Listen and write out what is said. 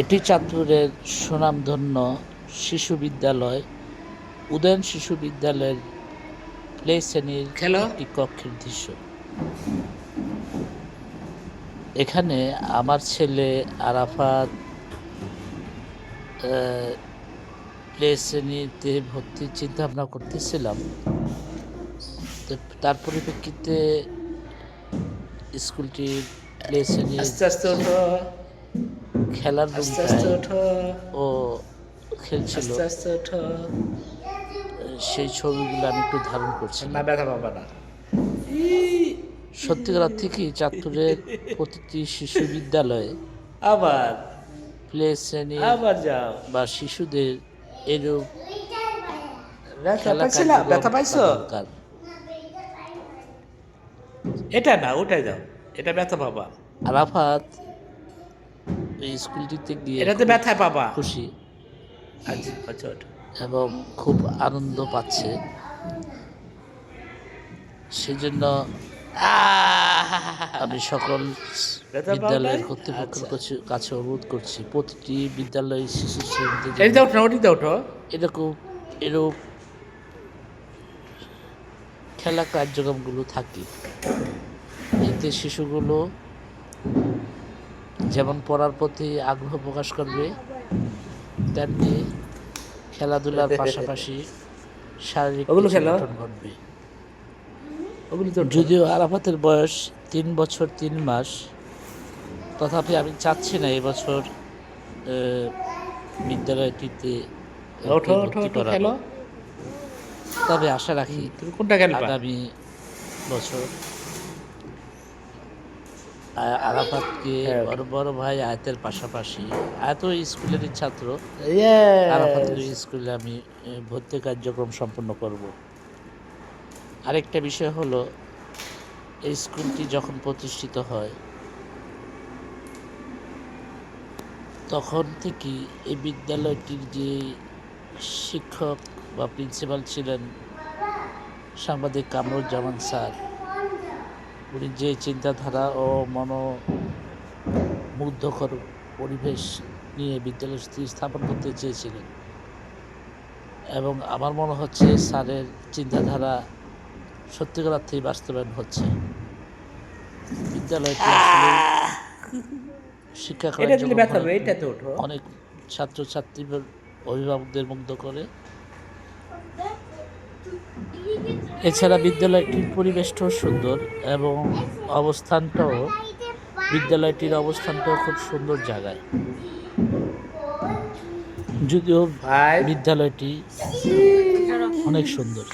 এটি চাঁদপুরের সুনামধন্য শিশু বিদ্যালয় উদয়ন শিশু বিদ্যালয়ের প্লে শ্রেণীর একটি কক্ষের দৃশ্য। এখানে আমার ছেলে আরাফাত প্লে শ্রেণীতে ভর্তির চিন্তা ভাবনা করতেছিলাম। তো তার পরিপ্রেক্ষিতে স্কুলটির প্লে শ্রেণীর খেলার রুমটায় ও খেলছিল, সেই ছবিগুলো আমি একটু ধারণ করছি। সত্যিকার অর্থেই চাঁদপুরের প্রতিটি শিশু বিদ্যালয়ে আবার প্লে শ্রেণী বা শিশুদের এরূপ খেলা ব্যথা পাইছো? দরকার। এটা না, ওটাই দাও, এটা ব্যথা পাবা। আরাফাত এই স্কুলটিতে গিয়ে এটাতে ব্যথা পাবা, খুশি আচ্ছা এবং খুব আনন্দ পাচ্ছে। সেজন্য আমি সকল বিদ্যালয়ের কর্তৃপক্ষের কাছে অনুরোধ করছি, প্রতিটি বিদ্যালয় শিশু শ্রেণীতে এরূপ খেলা কার্যক্রমগুলো থাকে। এতে শিশুগুলো যেমন পড়ার প্রতি আগ্রহ প্রকাশ করবে, তেমনি খেলাধুলার পাশাপাশি শারীরিক গঠন ঘটবে। যদিও আরাফাতের বয়স 3 বছর 3 মাস, তথাপি আমি চাচ্ছি না এবছর বিদ্যালয়টিতে ভর্তি করাবো। তবে আশা রাখি আগামী বছর আরাফাতকে বড় ভাই আয়াতের পাশাপাশি, আয়াত স্কুলেরই ছাত্র, আরাফাতের স্কুলে আমি ভর্তি কার্যক্রম সম্পন্ন করব। আরেকটা বিষয় হলো, এই স্কুলটি যখন প্রতিষ্ঠিত হয় তখন থেকেই এই বিদ্যালয়টির যে শিক্ষক বা প্রিন্সিপাল ছিলেন সাংবাদিক কামরুজ্জামান স্যার, উনি যে চিন্তাধারা ও মনোমুগ্ধকর পরিবেশ নিয়ে বিদ্যালয়টি স্থাপন করতে চেয়েছিলেন, এবং আমার মনে হচ্ছে স্যারের চিন্তাধারা সত্যিকার অর্থেই বাস্তবায়ন হচ্ছে। বিদ্যালয়টি আসলে শিক্ষা অনেক ছাত্রছাত্রীদের অভিভাবকদের মুগ্ধ করে। এছাড়া বিদ্যালয়টির পরিবেশটাও সুন্দর এবং বিদ্যালয়টির অবস্থানটাও খুব সুন্দর জায়গায়। যদিও বিদ্যালয়টি অনেক সুন্দর।